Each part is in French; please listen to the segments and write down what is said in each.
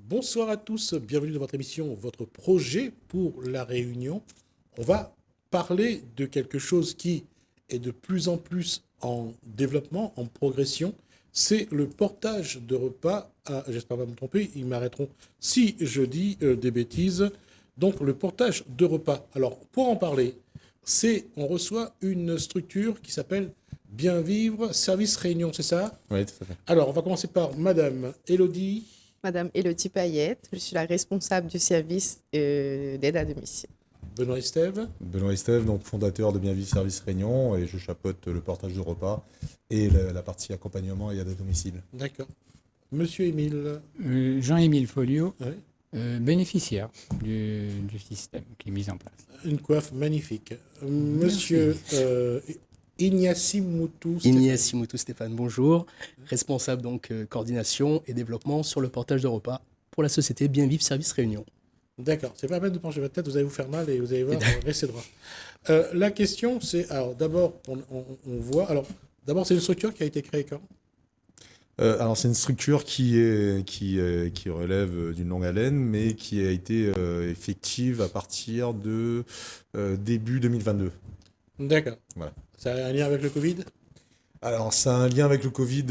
Bonsoir à tous, bienvenue dans votre émission, votre projet pour la Réunion. On va parler de quelque chose qui est de plus en plus en développement, en progression. C'est le portage de repas. J'espère pas me tromper, ils m'arrêteront si je dis des bêtises. Donc le portage de repas. Alors pour en parler, on reçoit une structure qui s'appelle Bien Vivre Service Réunion, c'est ça? Oui, tout à fait. Alors on va commencer par Madame Elodie. Madame Élodie Payette, je suis la responsable du service d'aide à domicile. Benoît Estève. Benoît Estève, donc fondateur de Bien Vivre Service Réunion, et je chapeaute le portage de repas et la partie accompagnement et aide à domicile. D'accord. Monsieur Émile. Jean-Émile Folio, Oui. bénéficiaire du système qui est mis en place. Une coiffe magnifique. Monsieur Ignacy Moutou. Ignacy Moutou Stéphane, bonjour. Responsable donc coordination et développement sur le portage de repas pour la société Bien Vivre Service Réunion. D'accord. C'est pas la peine de pencher votre tête, vous allez vous faire mal et vous allez voir, restez droit. La question, c'est, alors d'abord, on voit, alors d'abord c'est une structure qui a été créée quand? Alors c'est une structure qui relève d'une longue haleine, mais qui a été effective à partir de début 2022. D'accord. Voilà. Ça a un lien avec le Covid? Alors ça a un lien avec le Covid.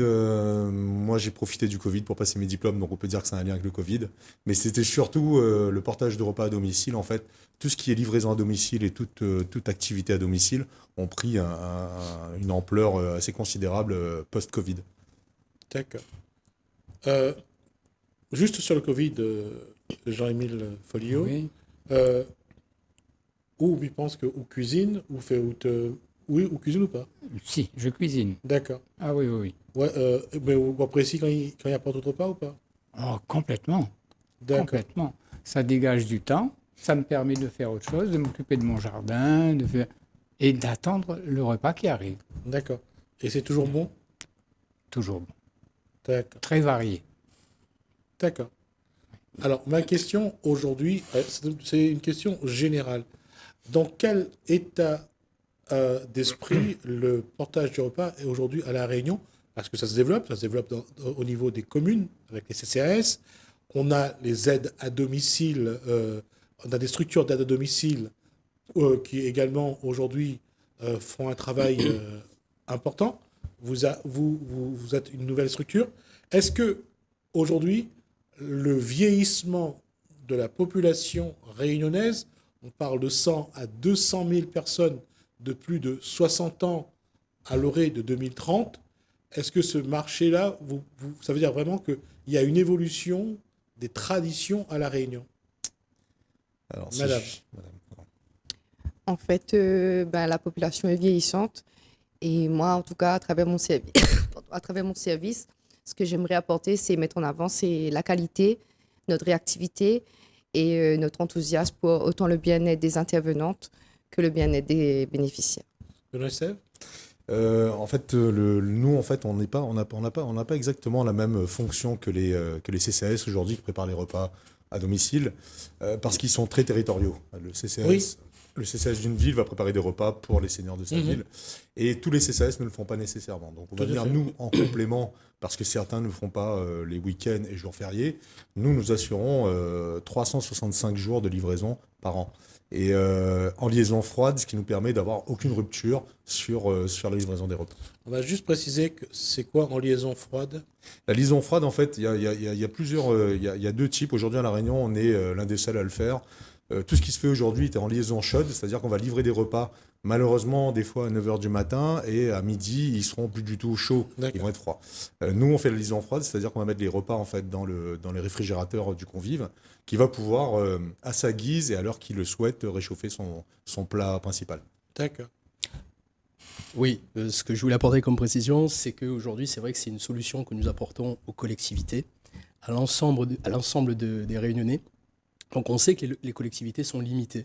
Moi j'ai profité du Covid pour passer mes diplômes, donc on peut dire que ça a un lien avec le Covid. Mais c'était surtout le portage de repas à domicile. En fait, tout ce qui est livraison à domicile et toute activité à domicile ont pris une ampleur assez considérable post-Covid. D'accord. Juste sur le Covid, Jean-Émile Folio, Oui. ou il pense que ou cuisine, oui, ou cuisine ou pas? Si, je cuisine. D'accord. Ah oui, oui, oui. Ouais, mais vous appréciez quand il n'y a pas d'autre repas ou pas? Oh, complètement. D'accord. Complètement. Ça dégage du temps. Ça me permet de faire autre chose, de m'occuper de mon jardin, et d'attendre le repas qui arrive. D'accord. Et c'est toujours bon? Toujours bon. D'accord. Très varié. D'accord. Alors, ma question aujourd'hui, c'est une question générale. Dans quel état d'esprit le portage du repas est aujourd'hui à La Réunion? Parce que ça se développe au niveau des communes avec les CCAS. On a les aides à domicile, on a des structures d'aide à domicile qui également aujourd'hui font un travail important. Vous êtes une nouvelle structure. Est-ce que aujourd'hui, le vieillissement de la population réunionnaise, on parle de 100 à 200 000 personnes de plus de 60 ans à l'orée de 2030, est-ce que ce marché-là, ça veut dire vraiment qu'il y a une évolution des traditions à La Réunion? Alors, Madame. Madame. En fait, la population est vieillissante et moi, en tout cas, à travers mon service, ce que j'aimerais apporter, c'est mettre en avant, c'est la qualité, notre réactivité et notre enthousiasme pour autant le bien-être des intervenantes que le bien-être des bénéficiaires. Benoît Sèvres. En fait, nous, en fait, on n'a pas exactement la même fonction que les CCAS aujourd'hui qui préparent les repas à domicile, parce qu'ils sont très territoriaux. Oui. Le CCAS d'une ville va préparer des repas pour les seniors de sa ville, et tous les CCAS ne le font pas nécessairement. Donc, on va Tout à dire, fait. nous, en complément, parce que certains ne le font pas les week-ends et jours fériés, nous assurons 365 jours de livraison par an. Et en liaison froide, ce qui nous permet d'avoir aucune rupture sur la livraison des repas. On va juste préciser que c'est quoi en liaison froide? La liaison froide, en fait, il y a plusieurs, il y a deux types. Aujourd'hui, à La Réunion, on est l'un des seuls à le faire. Tout ce qui se fait aujourd'hui est en liaison chaude, c'est-à-dire qu'on va livrer des repas, malheureusement, des fois à 9 h du matin, et à midi, ils seront plus du tout chauds, D'accord. ils vont être froids. Nous, on fait la liaison froide, c'est-à-dire qu'on va mettre les repas, en fait, dans les réfrigérateurs du convive, qui va pouvoir, à sa guise et à l'heure qu'il le souhaite, réchauffer son plat principal. D'accord. Oui, ce que je voulais apporter comme précision, c'est qu'aujourd'hui, c'est vrai que c'est une solution que nous apportons aux collectivités, à l'ensemble des Réunionnais. Donc on sait que les collectivités sont limitées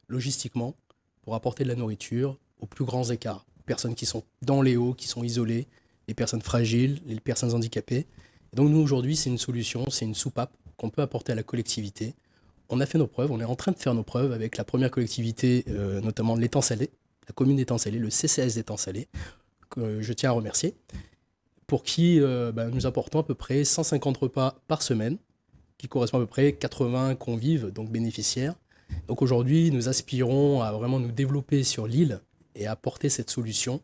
logistiquement pour apporter de la nourriture aux plus grands écarts. Personnes qui sont dans les hauts, qui sont isolées, les personnes fragiles, les personnes handicapées. Et donc nous aujourd'hui, c'est une solution, c'est une soupape qu'on peut apporter à la collectivité. On a fait nos preuves, on est en train de faire nos preuves avec la première collectivité, notamment l'Étang Salé, la commune d'Étang Salé, le CCAS d'Étang Salé, que je tiens à remercier, pour qui nous apportons à peu près 150 repas par semaine qui correspond à peu près 80 convives, donc bénéficiaires. Donc aujourd'hui, nous aspirons à vraiment nous développer sur l'île et à apporter cette solution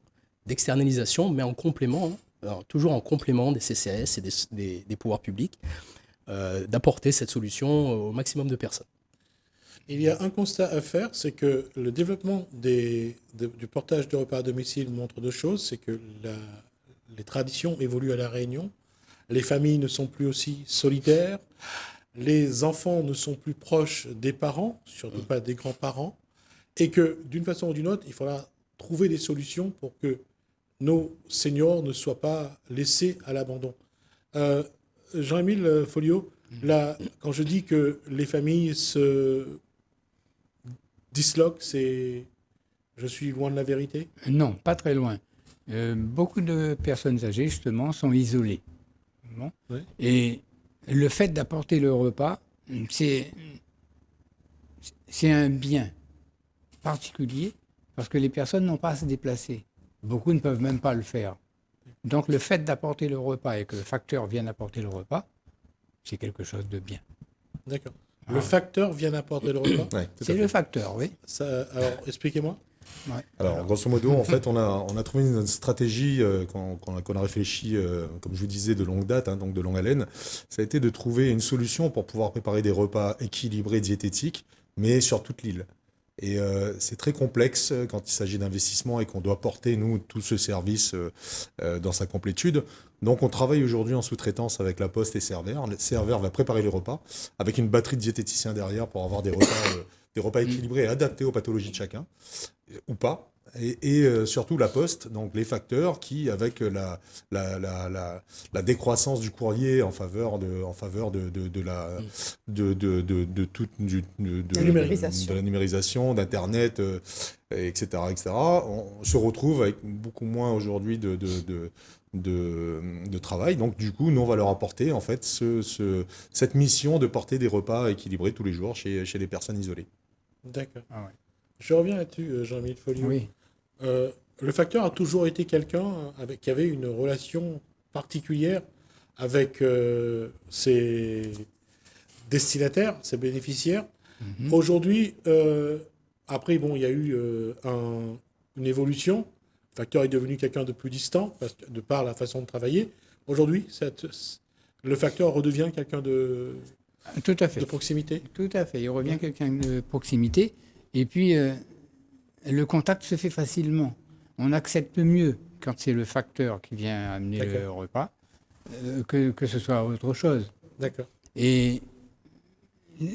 d'externalisation, mais en complément, alors, toujours en complément des CCAS et des pouvoirs publics, d'apporter cette solution au maximum de personnes. Il y a un constat à faire, c'est que le développement du portage de repas à domicile montre deux choses. C'est que les traditions évoluent à La Réunion, les familles ne sont plus aussi solidaires, les enfants ne sont plus proches des parents, surtout pas des grands-parents, et que d'une façon ou d'une autre, il faudra trouver des solutions pour que nos seniors ne soient pas laissés à l'abandon. Jean-Émile Folliot, là, quand je dis que les familles se disloquent, je suis loin de la vérité? Non, pas très loin. Beaucoup de personnes âgées, justement, sont isolées. Bon. Oui. Et le fait d'apporter le repas, c'est un bien particulier parce que les personnes n'ont pas à se déplacer. Beaucoup ne peuvent même pas le faire. Donc le fait d'apporter le repas et que le facteur vienne apporter le repas, c'est quelque chose de bien. D'accord. Le facteur vient apporter le repas? Ouais, tout à C'est fait. le facteur, oui. Alors, expliquez-moi. Ouais. Alors, grosso modo, en fait, on a trouvé une stratégie qu'on a réfléchi, comme je vous disais, de longue date, donc de longue haleine. Ça a été de trouver une solution pour pouvoir préparer des repas équilibrés, diététiques, mais sur toute l'île. Et c'est très complexe quand il s'agit d'investissement et qu'on doit porter, nous, tout ce service dans sa complétude. Donc, on travaille aujourd'hui en sous-traitance avec La Poste et Servère. Le Servère va préparer les repas avec une batterie de diététiciens derrière pour avoir des repas équilibrés et adaptés aux pathologies de chacun, ou pas. Et surtout La Poste, donc les facteurs qui, avec la décroissance du courrier en faveur de la numérisation, d'Internet, etc., on se retrouve avec beaucoup moins aujourd'hui de travail. Donc du coup, nous, on va leur apporter en fait cette mission de porter des repas équilibrés tous les jours chez les personnes isolées. D'accord. Ah ouais. Je reviens là-dessus, Jean-Émile Folliot. Oui. Le facteur a toujours été quelqu'un qui avait une relation particulière avec ses destinataires, ses bénéficiaires. Mhm. Aujourd'hui, après, bon, il y a eu une évolution. Le facteur est devenu quelqu'un de plus distant de par la façon de travailler. Aujourd'hui, le facteur redevient quelqu'un de Tout à fait. proximité. Tout à fait. Il revient quelqu'un de proximité. Et puis, le contact se fait facilement. On accepte mieux quand c'est le facteur qui vient amener le D'accord. repas que ce soit autre chose. D'accord. Et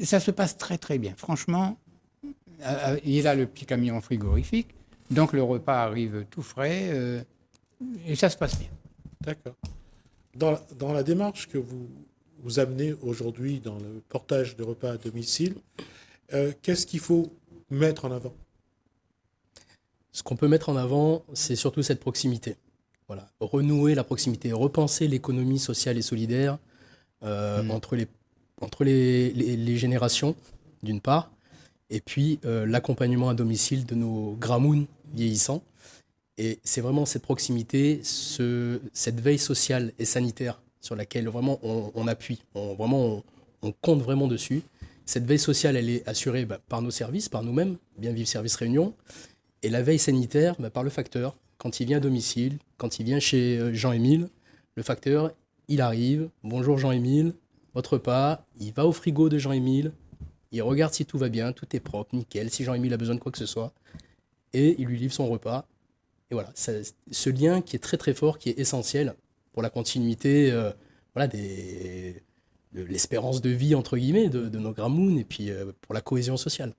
ça se passe très très bien. Franchement, il a le petit camion frigorifique, donc le repas arrive tout frais et ça se passe bien. D'accord. Dans la démarche que vous amenez aujourd'hui dans le portage de repas à domicile, qu'est-ce qu'il faut mettre en avant? Ce qu'on peut mettre en avant, c'est surtout cette proximité. Voilà. Renouer la proximité, repenser l'économie sociale et solidaire entre les générations, d'une part, et puis l'accompagnement à domicile de nos gramouns vieillissants. Et c'est vraiment cette proximité, cette veille sociale et sanitaire sur laquelle vraiment on appuie, on compte vraiment dessus. Cette veille sociale, elle est assurée par nos services, par nous-mêmes, Bien Vivre Service Réunion. Et la veille sanitaire, par le facteur. Quand il vient à domicile, quand il vient chez Jean-Émile, le facteur, il arrive. Bonjour Jean-Émile, votre repas. Il va au frigo de Jean-Émile. Il regarde si tout va bien, tout est propre, nickel. Si Jean-Émile a besoin de quoi que ce soit. Et il lui livre son repas. Et voilà, ce lien qui est très très fort, qui est essentiel pour la continuité de l'espérance de vie, entre guillemets, de nos gramouns et puis pour la cohésion sociale.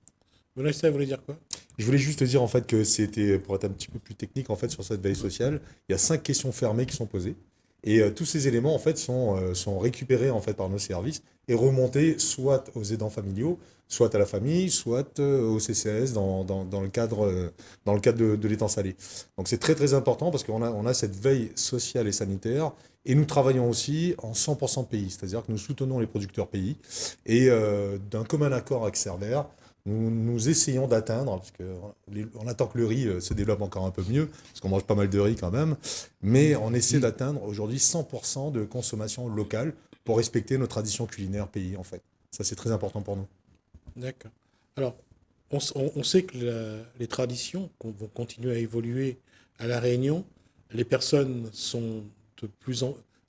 Vanessa, vous voulez dire quoi? Je voulais juste te dire en fait que c'était, pour être un petit peu plus technique en fait sur cette veille sociale, il y a 5 questions fermées qui sont posées et tous ces éléments en fait sont récupérés en fait par nos services et remontés soit aux aidants familiaux, soit à la famille, soit au CCAS dans le cadre de l'étang salé. Donc c'est très très important parce qu'on a cette veille sociale et sanitaire et nous travaillons aussi en 100% pays, c'est-à-dire que nous soutenons les producteurs pays et d'un commun accord avec Servère, nous essayons d'atteindre, parce qu'on attend que le riz se développe encore un peu mieux, parce qu'on mange pas mal de riz quand même, mais on essaie d'atteindre aujourd'hui 100% de consommation locale pour respecter nos traditions culinaires pays, en fait. Ça, c'est très important pour nous. D'accord. Alors, on sait que les traditions vont continuer à évoluer à La Réunion. Les personnes sont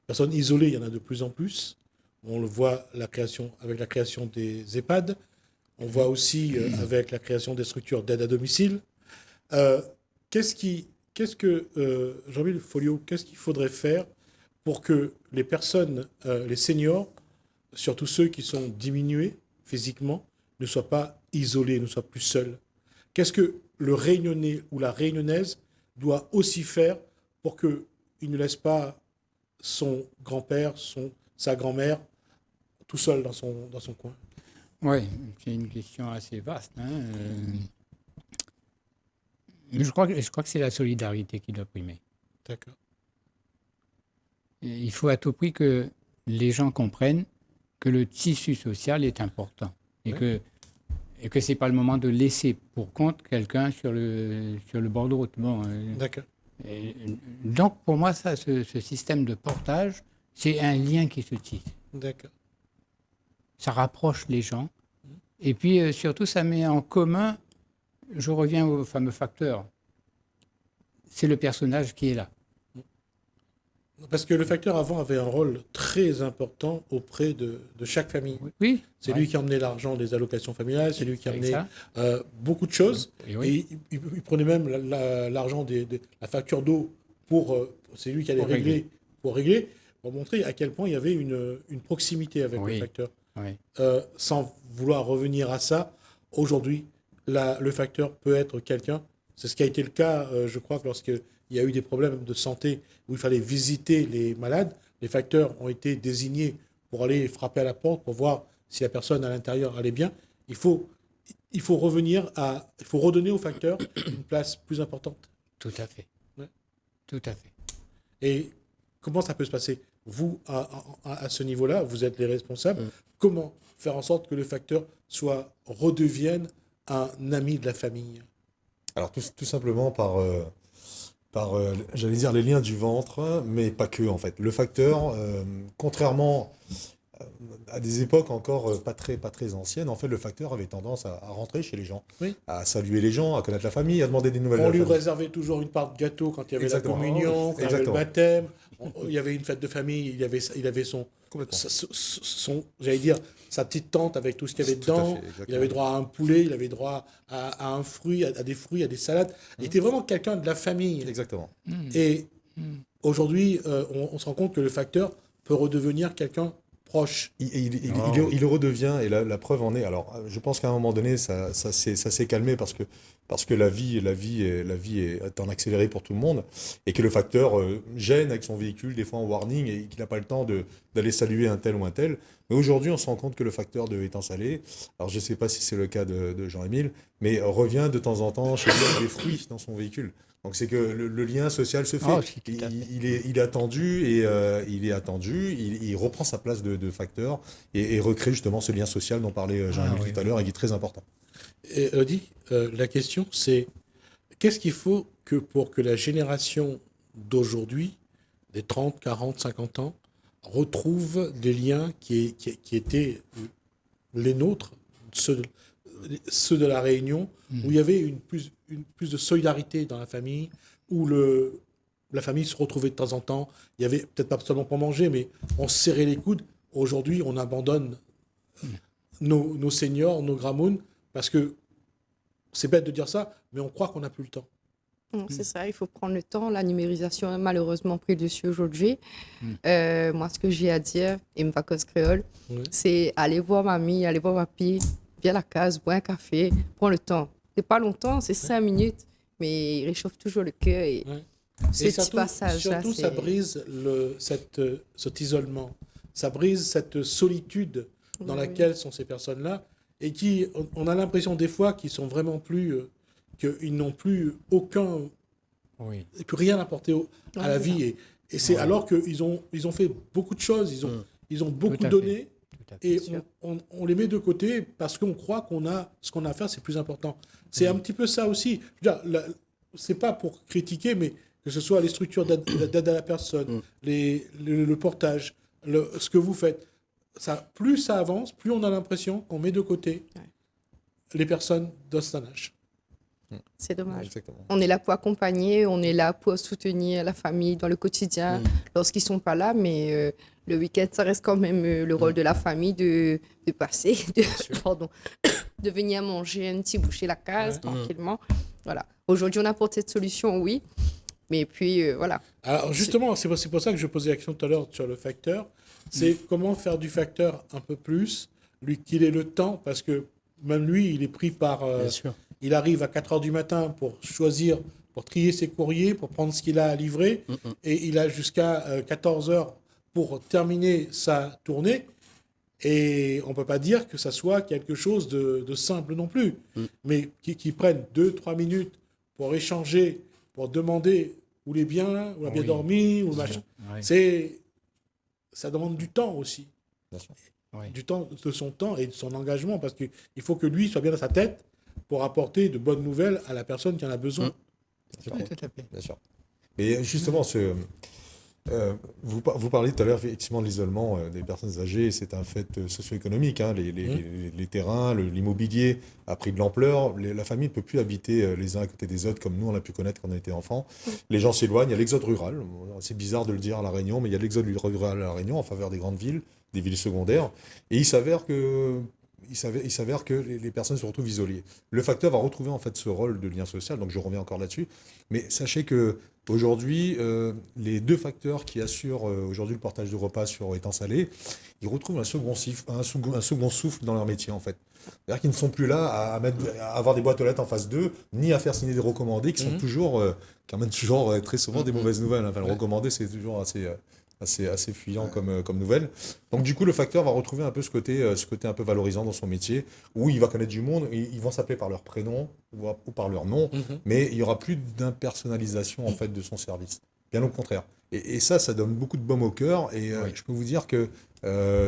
personnes isolées, il y en a de plus en plus. On le voit avec la création des EHPAD. On voit aussi avec la création des structures d'aide à domicile. Jean-Louis Folliot, qu'est-ce qu'il faudrait faire pour que les personnes, les seniors, surtout ceux qui sont diminués physiquement, ne soient pas isolés, ne soient plus seuls? Qu'est-ce que le Réunionnais ou la Réunionnaise doit aussi faire pour qu'il ne laisse pas son grand-père, sa grand-mère tout seul dans son coin? Oui, c'est une question assez vaste. Je crois que c'est la solidarité qui doit primer. D'accord. Il faut à tout prix que les gens comprennent que le tissu social est important et que ce n'est pas le moment de laisser pour compte quelqu'un sur le bord de route. Bon, D'accord. donc, pour moi, ce système de portage, c'est un lien qui se tisse. D'accord. Ça rapproche les gens. Et puis, surtout, ça met en commun, je reviens au fameux facteur, c'est le personnage qui est là. Parce que le facteur avant avait un rôle très important auprès de chaque famille. Oui. C'est lui qui emmenait l'argent des allocations familiales, c'est lui qui emmenait beaucoup de choses. Et il prenait même l'argent de la facture d'eau c'est lui qui allait régler, pour montrer à quel point il y avait une proximité avec le facteur. Oui. Sans vouloir revenir à ça, aujourd'hui, le facteur peut être quelqu'un. C'est ce qui a été le cas, je crois, que lorsqu'il y a eu des problèmes de santé où il fallait visiter les malades, les facteurs ont été désignés pour aller frapper à la porte pour voir si la personne à l'intérieur allait bien. Il faut redonner aux facteurs une place plus importante. Tout à fait. Ouais. Tout à fait. Et comment ça peut se passer? Vous, à ce niveau-là, vous êtes les responsables. Comment faire en sorte que le facteur redevienne un ami de la famille? Alors, tout simplement par j'allais dire, les liens du ventre, mais pas que, en fait. Le facteur, contrairement à des époques encore pas très anciennes, en fait, le facteur avait tendance à rentrer chez les gens, à saluer les gens, à connaître la famille, à demander des nouvelles de On la lui famille. réservait toujours une part de gâteau quand il y avait Exactement. la communion, quand il y avait le Exactement. baptême. Il y avait une fête de famille, il avait j'allais dire, sa petite tente avec tout ce qu'il y avait Tout à dedans. fait, exactement. Il avait droit à un poulet, il avait droit à un fruit, à des fruits, à des salades. Il était vraiment quelqu'un de la famille. Exactement. Et aujourd'hui, on se rend compte que le facteur peut redevenir quelqu'un proche. Il redevient, et la preuve en est. Alors, je pense qu'à un moment donné, ça s'est calmé parce que la vie est en accéléré pour tout le monde, et que le facteur gêne avec son véhicule, des fois en warning, et qu'il n'a pas le temps d'aller saluer un tel ou un tel. Mais aujourd'hui, on se rend compte que le facteur de Étang-Salé, alors je ne sais pas si c'est le cas de Jean-Émile, mais revient de temps en temps chez lui avec des fruits dans son véhicule. Donc c'est que le lien social se fait. Il est attendu et il reprend sa place de facteur et recrée justement ce lien social dont parlait Jean-Émile tout à l'heure et qui est très important. Et Elodie, la question c'est qu'est-ce qu'il faut pour que la génération d'aujourd'hui, des 30, 40, 50 ans, retrouve des liens qui étaient les nôtres, ceux de la Réunion, où il y avait une plus de solidarité dans la famille, où la famille se retrouvait de temps en temps. Il y avait peut-être pas seulement pour manger, mais on se serrait les coudes. Aujourd'hui, on abandonne nos seniors, nos gramounes, parce que c'est bête de dire ça, mais on croit qu'on n'a plus le temps. C'est ça, il faut prendre le temps. La numérisation a malheureusement pris dessus aujourd'hui. Moi, ce que j'ai à dire, et me va cause créole, c'est aller voir mamie, aller voir papy, viens à la case, bois un café, prends le temps. C'est pas longtemps, c'est 5 minutes, mais il réchauffe toujours le cœur. Et ce petit passage-là, surtout, ça brise cet isolement, ça brise cette solitude dans laquelle sont ces personnes-là, et qui, on a l'impression des fois qu'ils sont vraiment plus... qu'ils n'ont plus plus rien apporté à la vie. Et c'est alors qu'ils ont fait beaucoup de choses, ils ont beaucoup donné, à fait. et sûr. on les met de côté parce qu'on croit qu'on a ce qu'on a à faire, c'est plus important. C'est un petit peu ça aussi. Je veux dire, c'est pas pour critiquer, mais que ce soit les structures d'aide à la personne, le portage, ce que vous faites, ça, plus ça avance, plus on a l'impression qu'on met de côté les personnes de cet âge. C'est dommage. Exactement. On est là pour accompagner, on est là pour soutenir la famille dans le quotidien lorsqu'ils ne sont pas là, mais le week-end, ça reste quand même le rôle de la famille de passer, pardon, de venir manger un petit boucher la case tranquillement. Voilà. Aujourd'hui, on apporte cette solution, oui, mais puis voilà. Alors justement, c'est pour ça que je posais la question tout à l'heure sur le facteur. C'est comment faire du facteur un peu plus, lui qu'il ait le temps, parce que même lui, il est pris par... Bien sûr. il arrive à 4 heures du matin pour choisir, pour trier ses courriers, pour prendre ce qu'il a à livrer, et il a jusqu'à 14 heures pour terminer sa tournée. Et on ne peut pas dire que ça soit quelque chose de simple non plus, mais qui prennent 2-3 minutes pour échanger, pour demander où il est bien, où il a bien Oui. dormi, ou machin. Oui. Ça demande du temps aussi, Bien sûr. Oui. du temps, de son temps et de son engagement, parce qu'il faut que lui soit bien dans sa tête pour apporter de bonnes nouvelles à la personne qui en a besoin. Oui, tout à fait. Bien sûr. Mais justement, vous parliez tout à l'heure effectivement de l'isolement des personnes âgées. C'est un fait socio-économique. Hein. Les terrains, l'immobilier a pris de l'ampleur. La famille ne peut plus habiter les uns à côté des autres comme nous on a pu connaître quand on était enfant. Les gens s'éloignent. Il y a l'exode rural. C'est bizarre de le dire à La Réunion, mais il y a l'exode rural à La Réunion en faveur des grandes villes, des villes secondaires. Et il s'avère que les personnes se retrouvent isolées. Le facteur va retrouver en fait ce rôle de lien social, donc je reviens encore là-dessus. Mais sachez que aujourd'hui, les deux facteurs qui assurent aujourd'hui le portage de repas sur étang salé, ils retrouvent un second souffle dans leur métier en fait. C'est-à-dire qu'ils ne sont plus là à avoir des boîtes aux lettres en face d'eux, ni à faire signer des recommandés, qui sont toujours, qui amènent toujours très souvent des mauvaises nouvelles. Enfin, le recommandé, c'est toujours assez fuyant comme nouvelle. Donc du coup, le facteur va retrouver un peu ce côté un peu valorisant dans son métier, où il va connaître du monde, ils vont s'appeler par leur prénom ou par leur nom, mais il n'y aura plus d'impersonnalisation en fait de son service. Bien au contraire. Et ça donne beaucoup de baume au cœur, et je peux vous dire que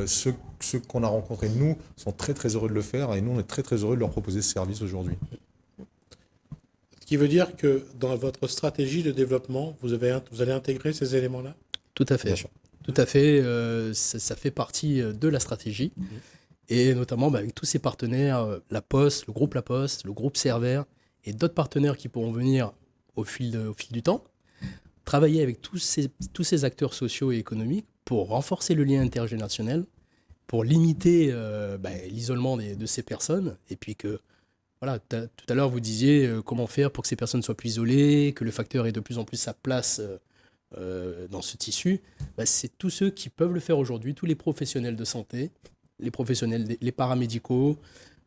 ceux qu'on a rencontrés, nous, sont très très heureux de le faire, et nous, on est très très heureux de leur proposer ce service aujourd'hui. Ce qui veut dire que dans votre stratégie de développement, vous allez intégrer ces éléments-là? Tout à fait. Bien sûr. Tout à fait. Ça fait partie de la stratégie. Et notamment avec tous ces partenaires, La Poste, le groupe La Poste, le groupe Cerver et d'autres partenaires qui pourront venir au fil du temps, travailler avec tous ces acteurs sociaux et économiques pour renforcer le lien intergénérationnel, pour limiter l'isolement de ces personnes. Et puis que, voilà, tout à l'heure vous disiez comment faire pour que ces personnes soient plus isolées, que le facteur ait de plus en plus sa place dans ce tissu. C'est tous ceux qui peuvent le faire aujourd'hui, tous les professionnels de santé, les professionnels, les paramédicaux,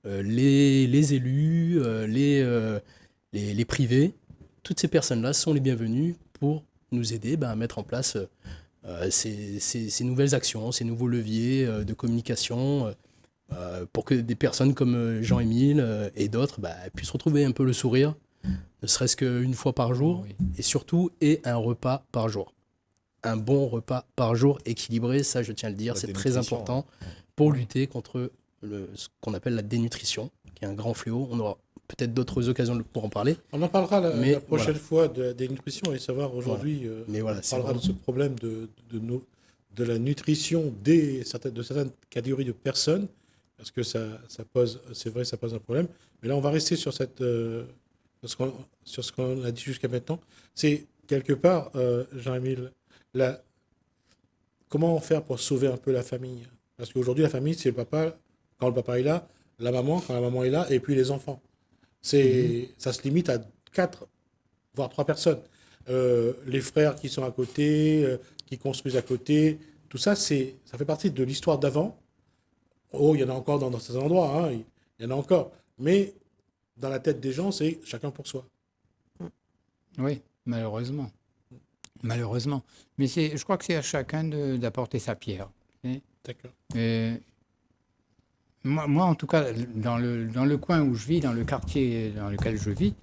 les élus, les privés. Toutes ces personnes-là sont les bienvenues pour nous aider à mettre en place ces nouvelles actions, ces nouveaux leviers de communication pour que des personnes comme Jean-Émile et d'autres puissent retrouver un peu le sourire, ne serait-ce qu'une fois par jour, et surtout un repas par jour. Un bon repas par jour équilibré, ça je tiens à le dire, c'est très important pour lutter contre ce qu'on appelle la dénutrition, qui est un grand fléau. On aura peut-être d'autres occasions pour en parler. On en parlera la prochaine fois de la dénutrition et savoir aujourd'hui, on parlera de ce problème de la nutrition de certaines catégories de personnes, parce que ça pose un problème. Mais là, on va rester sur sur ce qu'on a dit jusqu'à maintenant. C'est quelque part, Jean-Émile, comment faire pour sauver un peu la famille? Parce qu'aujourd'hui, la famille, c'est le papa, quand le papa est là, la maman, quand la maman est là, et puis les enfants. Ça se limite à 4, voire 3 personnes. Les frères qui sont à côté, qui construisent à côté, tout ça, ça fait partie de l'histoire d'avant. Oh, il y en a encore dans ces endroits, hein, il y en a encore. Mais dans la tête des gens, c'est chacun pour soi. Oui, malheureusement. Malheureusement. Mais je crois que c'est à chacun d'apporter sa pierre. D'accord. Moi, en tout cas, dans le coin où je vis, dans le quartier dans lequel je vis,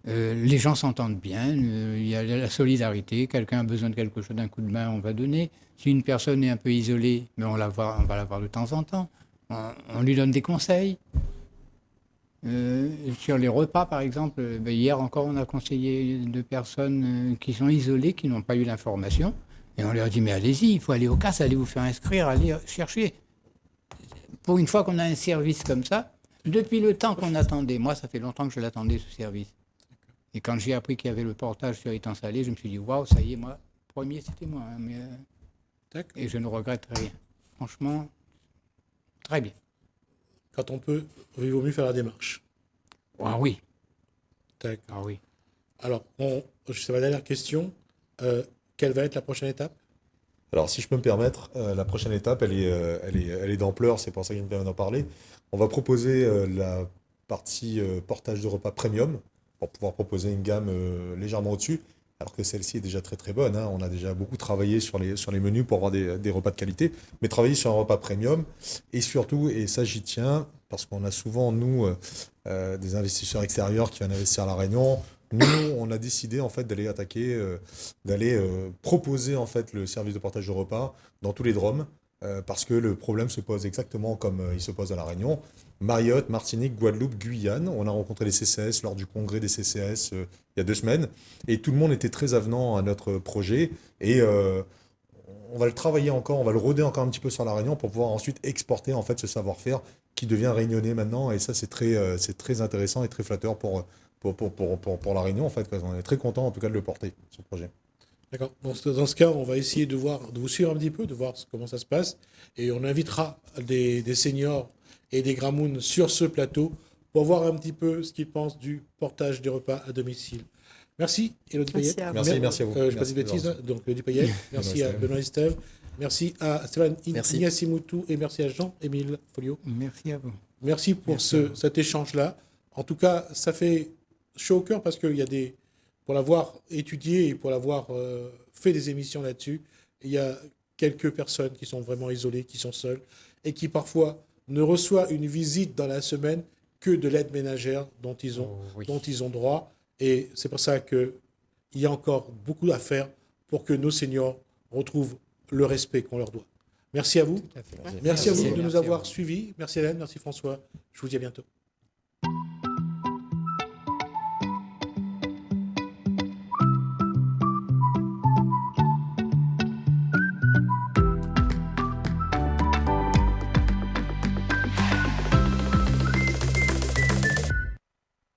Les gens s'entendent bien, il y a la solidarité. Quelqu'un a besoin de quelque chose, d'un coup de main, on va donner. Si une personne est un peu isolée, mais on va la voir de temps en temps. On lui donne des conseils. Sur les repas, par exemple, hier encore, on a conseillé deux personnes qui sont isolées, qui n'ont pas eu l'information. Et on leur dit, mais allez-y, il faut aller au CAS, allez vous faire inscrire, allez chercher. Pour une fois qu'on a un service comme ça, depuis le temps qu'on attendait, moi, ça fait longtemps que je l'attendais, ce service. Et quand j'ai appris qu'il y avait le portage sur étang salé, je me suis dit, waouh, ça y est, moi, premier, c'était moi. Hein, et je ne regrette rien. Franchement, très bien. Quand on peut, il vaut mieux faire la démarche. Ah oui. D'accord. Ah oui. Alors, c'est ma dernière question. Quelle va être la prochaine étape? Alors, si je peux me permettre, la prochaine étape, elle est d'ampleur, c'est pour ça que je me permets d'en parler. On va proposer la partie portage de repas premium pour pouvoir proposer une gamme légèrement au-dessus, alors que celle-ci est déjà très très bonne. Hein. On a déjà beaucoup travaillé sur les menus pour avoir des repas de qualité, mais travailler sur un repas premium et surtout, et ça j'y tiens, parce qu'on a souvent, nous, des investisseurs extérieurs qui viennent investir à La Réunion. Nous, on a décidé en fait d'aller proposer en fait le service de partage de repas dans tous les DROM, parce que le problème se pose exactement comme il se pose à La Réunion. Mayotte, Martinique, Guadeloupe, Guyane. On a rencontré les CCS lors du congrès des CCS il y a 2 semaines, et tout le monde était très avenant à notre projet. Et on va le travailler encore, on va le roder encore un petit peu sur La Réunion pour pouvoir ensuite exporter en fait ce savoir-faire qui devient réunionnais maintenant. Et ça, c'est très intéressant et très flatteur pour La Réunion, en fait. On est très content, en tout cas, de le porter, ce projet. D'accord. Dans ce cas, on va essayer de vous suivre un petit peu, de voir comment ça se passe. Et on invitera des seniors et des gramounes sur ce plateau pour voir un petit peu ce qu'ils pensent du portage des repas à domicile. Merci, Élodie Payette. Merci à vous. Je ne pas de bêtises, donc Élodie Payette. Merci à Benoît Estève. Merci à Stéphane Ignasimoutou et merci à Jean-Émile Folliot. Merci à vous. Merci pour cet échange-là. En tout cas, ça fait chaud au cœur parce qu'il y a pour l'avoir étudié et pour l'avoir fait des émissions là-dessus, il y a quelques personnes qui sont vraiment isolées, qui sont seules et qui parfois ne reçoivent une visite dans la semaine que de l'aide ménagère dont ils ont droit. Et c'est pour ça qu'il y a encore beaucoup à faire pour que nos seniors retrouvent le respect qu'on leur doit. Merci à vous. Merci à vous de nous avoir suivis. Merci Hélène, merci François. Je vous dis à bientôt.